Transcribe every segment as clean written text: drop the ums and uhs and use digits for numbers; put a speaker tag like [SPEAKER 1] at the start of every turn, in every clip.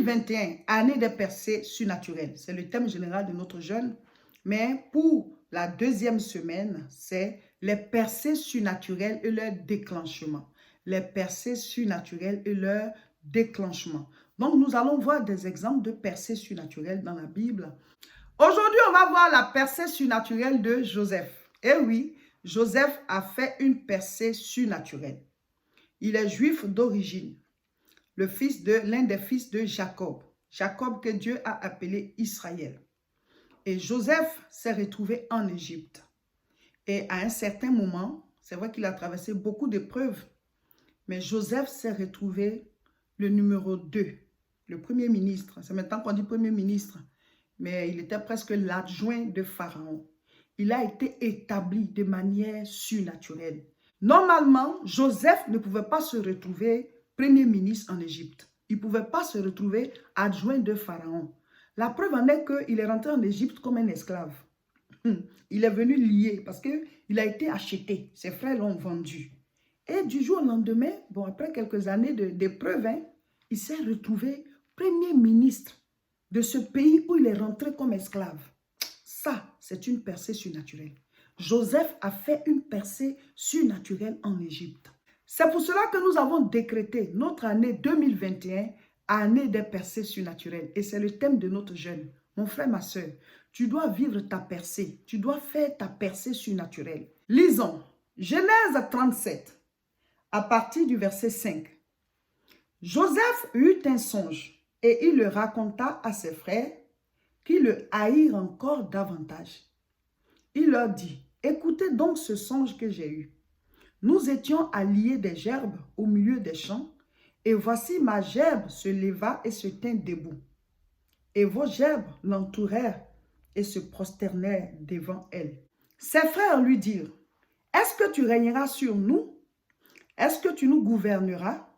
[SPEAKER 1] 2021, année des percées surnaturelles. C'est le thème général de notre jeûne. Mais pour la deuxième semaine, c'est les percées surnaturelles et leur déclenchement. Les percées surnaturelles et leur déclenchement. Donc, nous allons voir des exemples de percées surnaturelles dans la Bible. Aujourd'hui, on va voir la percée surnaturelle de Joseph. Et oui, Joseph a fait une percée surnaturelle. Il est juif d'origine, l'un des fils de Jacob. Jacob que Dieu a appelé Israël. Et Joseph s'est retrouvé en Égypte. Et à un certain moment, c'est vrai qu'il a traversé beaucoup d'épreuves, mais Joseph s'est retrouvé le numéro 2, le premier ministre. C'est maintenant qu'on dit premier ministre, mais il était presque l'adjoint de Pharaon. Il a été établi de manière surnaturelle. Normalement, Joseph ne pouvait pas se retrouver premier ministre en Égypte. Il ne pouvait pas se retrouver adjoint de Pharaon. La preuve en est qu'il est rentré en Égypte comme un esclave. Il est venu lié parce qu'il a été acheté. Ses frères l'ont vendu. Et du jour au lendemain, bon, après quelques années d'épreuves, il s'est retrouvé premier ministre de ce pays où il est rentré comme esclave. Ça, c'est une percée surnaturelle. Joseph a fait une percée surnaturelle en Égypte. C'est pour cela que nous avons décrété notre année 2021, année des percées surnaturelles. Et c'est le thème de notre jeûne. Mon frère, ma soeur, tu dois vivre ta percée. Tu dois faire ta percée surnaturelle. Lisons Genèse 37, à partir du verset 5. Joseph eut un songe et il le raconta à ses frères qui le haïrent encore davantage. Il leur dit, écoutez donc ce songe que j'ai eu. Nous étions à lier des gerbes au milieu des champs, et voici ma gerbe se leva et se tint debout. Et vos gerbes l'entourèrent et se prosternèrent devant elle. Ses frères lui dirent, est-ce que tu régneras sur nous? Est-ce que tu nous gouverneras?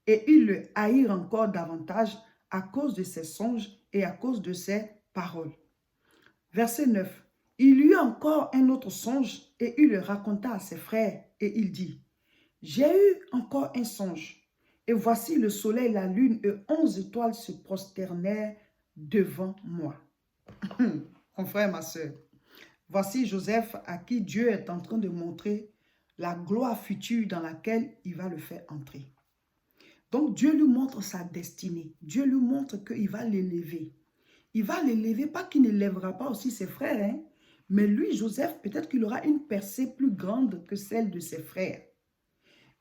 [SPEAKER 1] Et ils le haïrent encore davantage à cause de ses songes et à cause de ses paroles. Verset 9. Il eut encore un autre songe et il le raconta à ses frères et il dit, j'ai eu encore un songe et voici le soleil, la lune et 11 étoiles se prosternèrent devant moi. Mon frère, ma soeur, voici Joseph à qui Dieu est en train de montrer la gloire future dans laquelle il va le faire entrer. Donc Dieu lui montre sa destinée. Dieu lui montre qu'il va l'élever. Il va l'élever, pas qu'il ne lèvera pas aussi ses frères, mais lui, Joseph, peut-être qu'il aura une percée plus grande que celle de ses frères.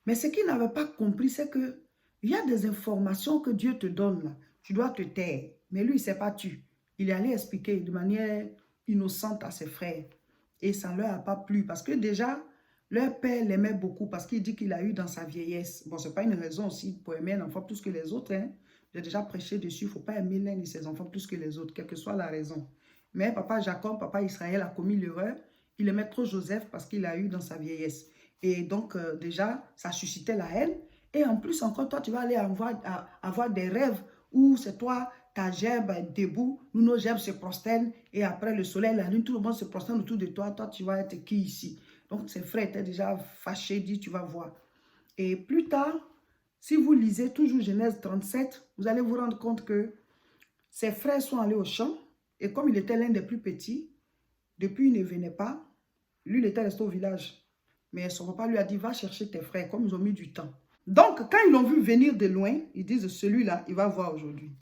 [SPEAKER 1] Mais ce qu'il n'avait pas compris, c'est qu'il y a des informations que Dieu te donne là. Tu dois te taire. Mais lui, il ne s'est pas tu. Il est allé expliquer de manière innocente à ses frères. Et ça ne leur a pas plu parce que déjà, leur père l'aimait beaucoup parce qu'il dit qu'il a eu dans sa vieillesse. Bon, ce n'est pas une raison aussi pour aimer un enfant plus que les autres. J'ai déjà prêché dessus. Il ne faut pas aimer l'un de ses enfants plus que les autres, quelle que soit la raison. Mais papa Jacob, papa Israël a commis l'erreur. Il aimait trop Joseph parce qu'il a eu dans sa vieillesse. Et donc, déjà, ça suscitait la haine. Et en plus, encore, toi, tu vas aller avoir des rêves où c'est toi, ta gerbe debout, nous, nos gerbes se prosternent. Et après, le soleil, la lune, tout le monde se prosterne autour de toi. Toi, tu vas être qui ici? Donc, ses frères étaient déjà fâchés, dit, tu vas voir. Et plus tard, si vous lisez toujours Genèse 37, vous allez vous rendre compte que ses frères sont allés au champ. Et comme il était l'un des plus petits, depuis il ne venait pas, lui, il était resté au village. Mais son papa lui a dit, va chercher tes frères, comme ils ont mis du temps. Donc, quand ils l'ont vu venir de loin, ils disent, celui-là, il va voir aujourd'hui.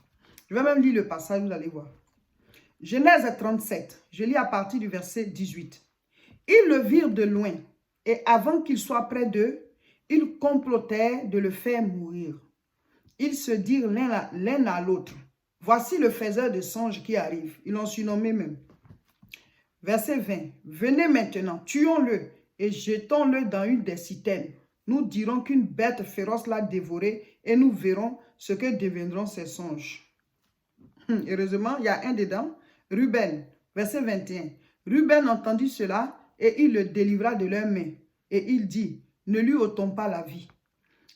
[SPEAKER 1] Je vais même lire le passage, vous allez voir. Genèse 37, je lis à partir du verset 18. Ils le virent de loin, et avant qu'il soit près d'eux, ils complotèrent de le faire mourir. Ils se dirent l'un à l'autre, voici le faiseur de songes qui arrive. Ils l'ont surnommé même. Verset 20. Venez maintenant, tuons-le et jetons-le dans une des citernes. Nous dirons qu'une bête féroce l'a dévoré et nous verrons ce que deviendront ces songes. Heureusement, il y a un dedans, Ruben, verset 21. Ruben entendit cela et il le délivra de leurs mains. Et il dit, ne lui ôtons pas la vie.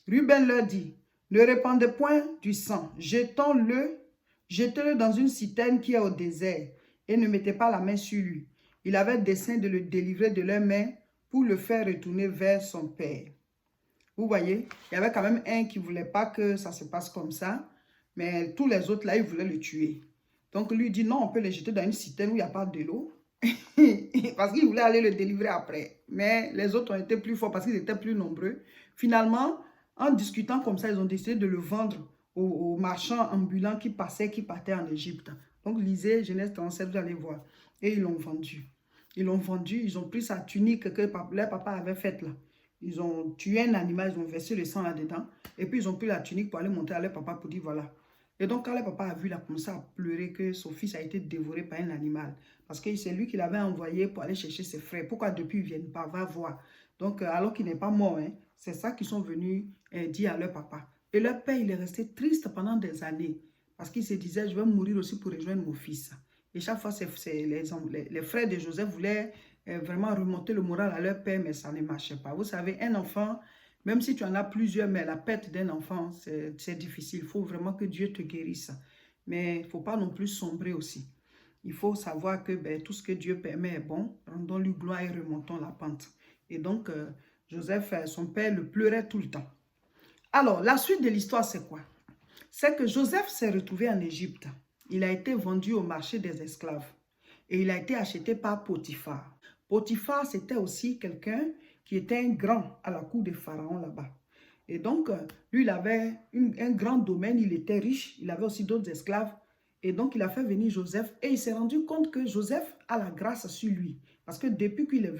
[SPEAKER 1] Ruben leur dit, ne répandez point du sang, jetez-le dans une citerne qui est au désert et ne mettez pas la main sur lui. Il avait dessein de le délivrer de leurs mains pour le faire retourner vers son père. Vous voyez, il y avait quand même un qui ne voulait pas que ça se passe comme ça. Mais tous les autres, là, ils voulaient le tuer. Donc, lui dit, non, on peut le jeter dans une citerne où il n'y a pas de l'eau. Parce qu'il voulait aller le délivrer après. Mais les autres ont été plus forts parce qu'ils étaient plus nombreux. Finalement, en discutant comme ça, ils ont décidé de le vendre aux marchands ambulants qui passaient, qui partaient en Égypte. Donc, lisez Genèse 37, vous allez voir. Et ils l'ont vendu. Ils l'ont vendu, ils ont pris sa tunique que leur papa avait faite là. Ils ont tué un animal, ils ont versé le sang là-dedans. Et puis, ils ont pris la tunique pour aller montrer à leur papa pour dire voilà. Et donc, quand le papa a vu, il a commencé à pleurer que son fils a été dévoré par un animal. Parce que c'est lui qui l'avait envoyé pour aller chercher ses frères. Pourquoi depuis ils ne viennent pas? Va voir. Donc, alors qu'il n'est pas mort, hein, c'est ça qu'ils sont venus dire à leur papa. Et leur père, il est resté triste pendant des années. Parce qu'il se disait, je vais mourir aussi pour rejoindre mon fils. Et chaque fois, les frères de Joseph voulaient vraiment remonter le moral à leur père, mais ça ne marchait pas. Vous savez, un enfant, même si tu en as plusieurs, mais la perte d'un enfant, c'est difficile. Il faut vraiment que Dieu te guérisse. Mais il ne faut pas non plus sombrer aussi. Il faut savoir que tout ce que Dieu permet est bon. Rendons-lui gloire et remontons la pente. Et donc, Joseph, son père, le pleurait tout le temps. Alors, la suite de l'histoire, c'est quoi? C'est que Joseph s'est retrouvé en Égypte. Il a été vendu au marché des esclaves. Et il a été acheté par Potiphar. Potiphar, c'était aussi quelqu'un qui était un grand à la cour de Pharaon là-bas. Et donc, lui, il avait un grand domaine, il était riche, il avait aussi d'autres esclaves. Et donc, il a fait venir Joseph et il s'est rendu compte que Joseph a la grâce sur lui. Parce que depuis qu'il est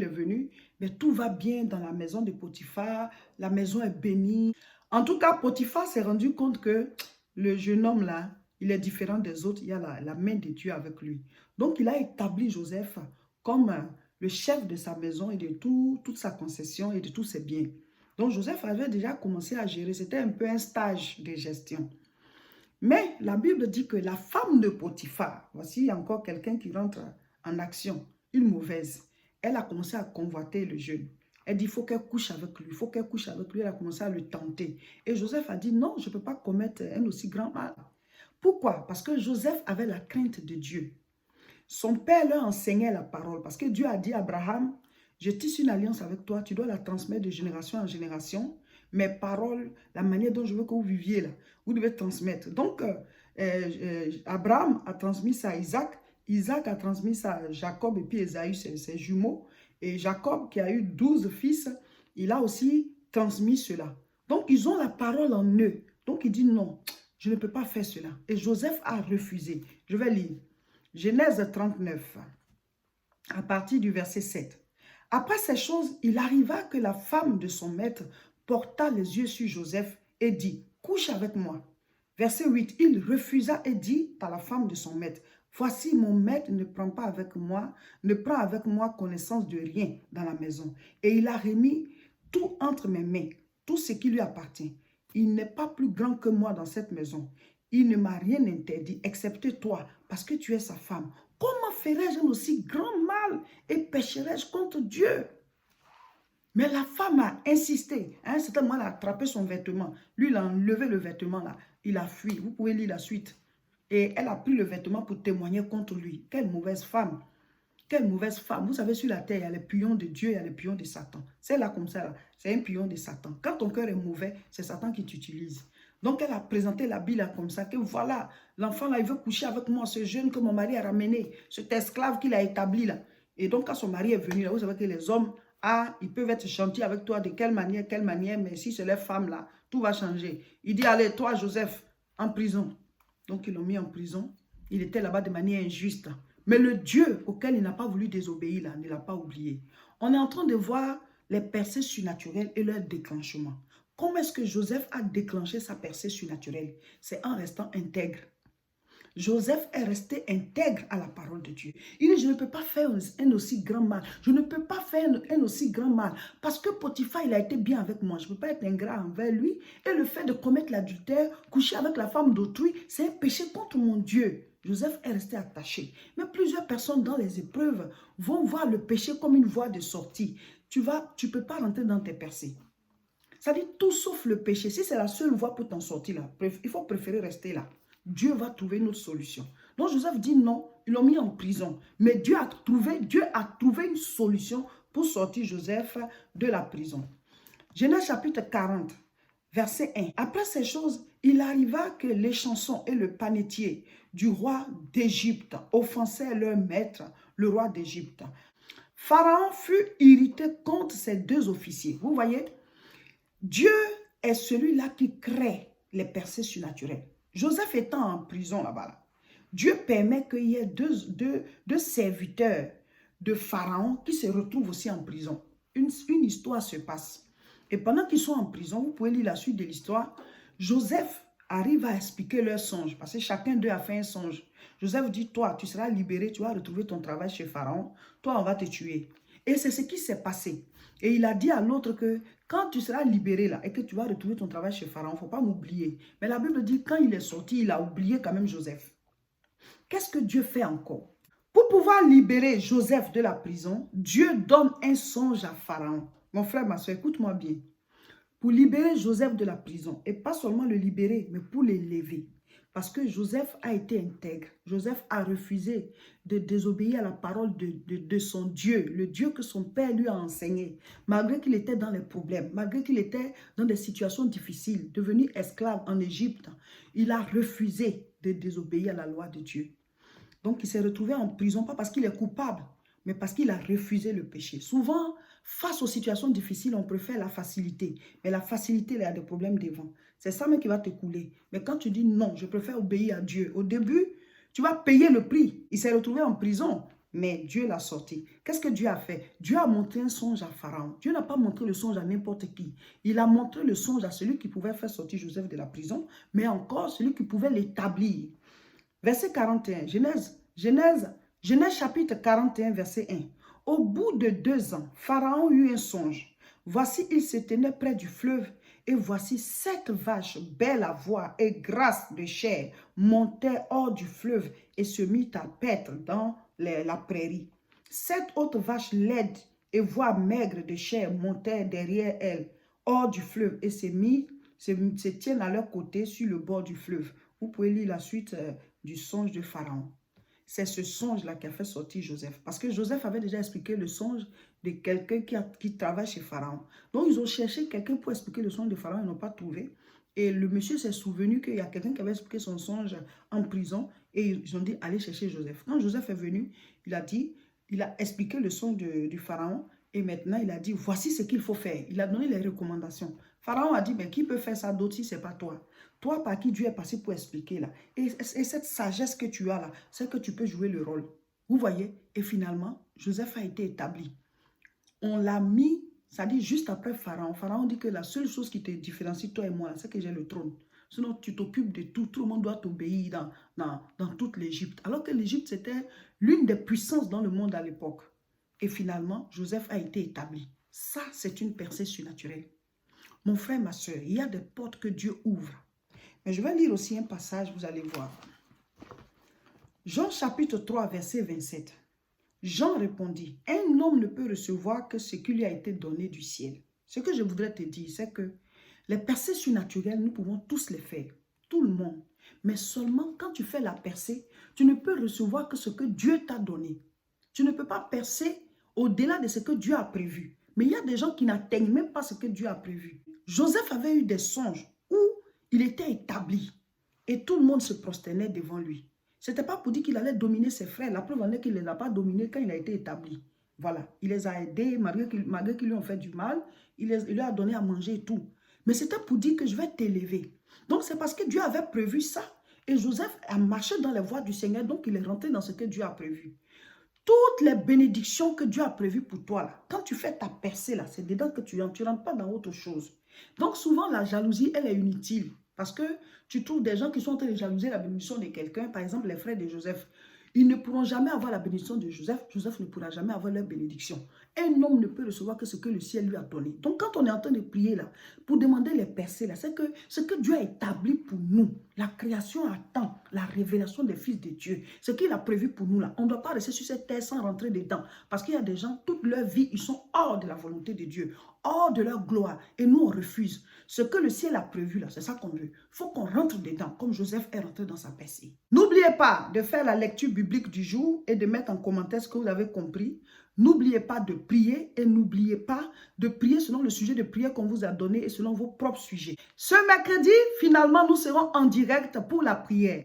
[SPEAKER 1] venu, mais tout va bien dans la maison de Potiphar, la maison est bénie. En tout cas, Potiphar s'est rendu compte que le jeune homme là, il est différent des autres, il y a la main de Dieu avec lui. Donc, il a établi Joseph comme le chef de sa maison et de toute sa concession et de tous ses biens. Donc, Joseph avait déjà commencé à gérer. C'était un peu un stage de gestion. Mais la Bible dit que la femme de Potiphar, voici encore quelqu'un qui rentre en action, une mauvaise. Elle a commencé à convoiter le jeune. Elle dit, il faut qu'elle couche avec lui, il faut qu'elle couche avec lui. Elle a commencé à le tenter. Et Joseph a dit, non, je ne peux pas commettre un aussi grand mal. Pourquoi? Parce que Joseph avait la crainte de Dieu. Son père leur enseignait la parole. Parce que Dieu a dit à Abraham, je tisse une alliance avec toi, tu dois la transmettre de génération en génération. Mes paroles, la manière dont je veux que vous viviez là, vous devez transmettre. Donc, Abraham a transmis ça à Isaac. Isaac a transmis ça à Jacob et puis Ésaü, ses jumeaux. Et Jacob, qui a eu 12 fils, il a aussi transmis cela. Donc, ils ont la parole en eux. Donc, il dit non, je ne peux pas faire cela. Et Joseph a refusé. Je vais lire. Genèse 39, à partir du verset 7. Après ces choses, il arriva que la femme de son maître porta les yeux sur Joseph et dit, « Couche avec moi. » Verset 8, il refusa et dit à la femme de son maître, « Voici, mon maître ne prend avec moi connaissance de rien dans la maison. Et il a remis tout entre mes mains, tout ce qui lui appartient. Il n'est pas plus grand que moi dans cette maison. Il ne m'a rien interdit, excepté toi, parce que tu es sa femme. Comment ferais-je un aussi grand mal et pécherais-je contre Dieu? » Mais la femme a insisté. À un certain moment, elle a attrapé son vêtement. Lui, il a enlevé le vêtement là. Il a fui. Vous pouvez lire la suite. Et elle a pris le vêtement pour témoigner contre lui. Quelle mauvaise femme. Quelle mauvaise femme. Vous savez, sur la terre, il y a les pions de Dieu, il y a les pions de Satan. C'est là comme ça. C'est un pion de Satan. Quand ton cœur est mauvais, c'est Satan qui t'utilise. Donc, elle a présenté la Bible comme ça, que voilà, l'enfant là, il veut coucher avec moi, ce jeune que mon mari a ramené, cet esclave qu'il a établi là. Et donc, quand son mari est venu là, vous savez que les hommes, ils peuvent être gentils avec toi, de quelle manière, mais si c'est les femmes là, tout va changer. Il dit, allez, toi, Joseph, en prison. Donc, ils l'ont mis en prison. Il était là-bas de manière injuste. Mais le Dieu auquel il n'a pas voulu désobéir là, ne l'a pas oublié. On est en train de voir les percées surnaturelles et leur déclenchement. Comment est-ce que Joseph a déclenché sa percée surnaturelle? C'est en restant intègre. Joseph est resté intègre à la parole de Dieu. Il dit, je ne peux pas faire un aussi grand mal. Je ne peux pas faire un aussi grand mal. Parce que Potiphar, il a été bien avec moi. Je ne peux pas être ingrat envers lui. Et le fait de commettre l'adultère, coucher avec la femme d'autrui, c'est un péché contre mon Dieu. Joseph est resté attaché. Mais plusieurs personnes dans les épreuves vont voir le péché comme une voie de sortie. Tu ne peux pas rentrer dans tes percées. Ça dit tout sauf le péché. Si c'est la seule voie pour t'en sortir là, il faut préférer rester là. Dieu va trouver une autre solution. Donc Joseph dit non, ils l'ont mis en prison. Mais Dieu a trouvé une solution pour sortir Joseph de la prison. Genèse chapitre 40, verset 1. Après ces choses, Il arriva que les chansons et le panetier du roi d'Égypte offensaient leur maître, le roi d'Égypte. Pharaon fut irrité contre ces deux officiers. Vous voyez, Dieu est celui-là qui crée les percées surnaturelles. Joseph étant en prison là-bas, Dieu permet qu'il y ait deux serviteurs de Pharaon qui se retrouvent aussi en prison. Une histoire se passe. Et pendant qu'ils sont en prison, vous pouvez lire la suite de l'histoire, Joseph arrive à expliquer leur songe, parce que chacun d'eux a fait un songe. Joseph dit, toi, tu seras libéré, tu vas retrouver ton travail chez Pharaon, toi, on va te tuer. Et c'est ce qui s'est passé. Et il a dit à l'autre que quand tu seras libéré là et que tu vas retrouver ton travail chez Pharaon, il ne faut pas m'oublier. Mais la Bible dit, quand il est sorti, il a oublié quand même Joseph. Qu'est-ce que Dieu fait encore? Pour pouvoir libérer Joseph de la prison, Dieu donne un songe à Pharaon. Mon frère, ma soeur, écoute-moi bien. Pour libérer Joseph de la prison, et pas seulement le libérer, mais pour l'élever. Parce que Joseph a été intègre. Joseph a refusé de désobéir à la parole de son Dieu, le Dieu que son père lui a enseigné. Malgré qu'il était dans les problèmes, malgré qu'il était dans des situations difficiles, devenu esclave en Égypte, il a refusé de désobéir à la loi de Dieu. Donc, il s'est retrouvé en prison, pas parce qu'il est coupable, mais parce qu'il a refusé le péché. Souvent, face aux situations difficiles, on préfère la facilité. Mais la facilité, il y a des problèmes devant. C'est ça même qui va te couler. Mais quand tu dis non, je préfère obéir à Dieu. Au début, tu vas payer le prix. Il s'est retrouvé en prison, mais Dieu l'a sorti. Qu'est-ce que Dieu a fait? Dieu a montré un songe à Pharaon. Dieu n'a pas montré le songe à n'importe qui. Il a montré le songe à celui qui pouvait faire sortir Joseph de la prison, mais encore celui qui pouvait l'établir. Verset 41, Genèse chapitre 41, verset 1. Au bout de 2 ans, Pharaon eut un songe. Voici, il se tenait près du fleuve, et voici 7 vaches, belles à voir et grasses de chair, montaient hors du fleuve et se mirent à paître dans la prairie. 7 autres vaches laides et voire maigres de chair montaient derrière elles, hors du fleuve, et se tiennent à leur côté sur le bord du fleuve. Vous pouvez lire la suite du songe de Pharaon. C'est ce songe-là qui a fait sortir Joseph. Parce que Joseph avait déjà expliqué le songe de quelqu'un qui travaille chez Pharaon. Donc, ils ont cherché quelqu'un pour expliquer le songe de Pharaon. Ils n'ont pas trouvé. Et le monsieur s'est souvenu qu'il y a quelqu'un qui avait expliqué son songe en prison. Et ils ont dit, allez chercher Joseph. Quand Joseph est venu, il a expliqué le songe du Pharaon. Et maintenant, il a dit, voici ce qu'il faut faire. Il a donné les recommandations. Pharaon a dit, mais qui peut faire ça d'autre si ce n'est pas toi? Toi, par qui Dieu est passé pour expliquer là. Et cette sagesse que tu as là, c'est que tu peux jouer le rôle. Vous voyez? Et finalement, Joseph a été établi. On l'a mis, ça dit juste après Pharaon. Pharaon dit que la seule chose qui te différencie, toi et moi, c'est que j'ai le trône. Sinon, tu t'occupes de tout. Tout le monde doit t'obéir dans toute l'Égypte. Alors que l'Égypte, c'était l'une des puissances dans le monde à l'époque. Et finalement, Joseph a été établi. Ça, c'est une percée surnaturelle. Mon frère, ma soeur, il y a des portes que Dieu ouvre. Mais je vais lire aussi un passage, vous allez voir. Jean chapitre 3, verset 27. Jean répondit, un homme ne peut recevoir que ce qui lui a été donné du ciel. Ce que je voudrais te dire, c'est que les percées surnaturelles, nous pouvons tous les faire. Tout le monde. Mais seulement quand tu fais la percée, tu ne peux recevoir que ce que Dieu t'a donné. Tu ne peux pas percer au-delà de ce que Dieu a prévu. Mais il y a des gens qui n'atteignent même pas ce que Dieu a prévu. Joseph avait eu des songes où il était établi et tout le monde se prosternait devant lui. Ce n'était pas pour dire qu'il allait dominer ses frères. La preuve en est qu'il ne les a pas dominés quand il a été établi. Voilà, il les a aidés malgré qu'ils lui ont fait du mal. Il leur a donné à manger et tout. Mais c'était pour dire que je vais t'élever. Donc c'est parce que Dieu avait prévu ça. Et Joseph a marché dans les voies du Seigneur. Donc il est rentré dans ce que Dieu a prévu. Toutes les bénédictions que Dieu a prévues pour toi, là, quand tu fais ta percée, là, c'est dedans que tu rentres. Tu ne rentres pas dans autre chose. Donc souvent, la jalousie, elle est inutile. Parce que tu trouves des gens qui sont en train de jalouser la bénédiction de quelqu'un. Par exemple, les frères de Joseph. Ils ne pourront jamais avoir la bénédiction de Joseph. Joseph ne pourra jamais avoir leur bénédiction. Un homme ne peut recevoir que ce que le ciel lui a donné. Donc, quand on est en train de prier là, pour demander les percées là, c'est que ce que Dieu a établi pour nous, la création attend la révélation des fils de Dieu. Ce qu'il a prévu pour nous là, on ne doit pas rester sur cette terre sans rentrer dedans. Parce qu'il y a des gens, toute leur vie, ils sont hors de la volonté de Dieu, hors de leur gloire. Et nous, on refuse. Ce que le ciel a prévu là, c'est ça qu'on veut. Il faut qu'on rentre dedans, comme Joseph est rentré dans sa percée. N'oubliez N'oubliez pas de faire la lecture biblique du jour et de mettre en commentaire ce que vous avez compris. N'oubliez pas de prier et n'oubliez pas de prier selon le sujet de prière qu'on vous a donné et selon vos propres sujets. Ce mercredi, finalement, nous serons en direct pour la prière.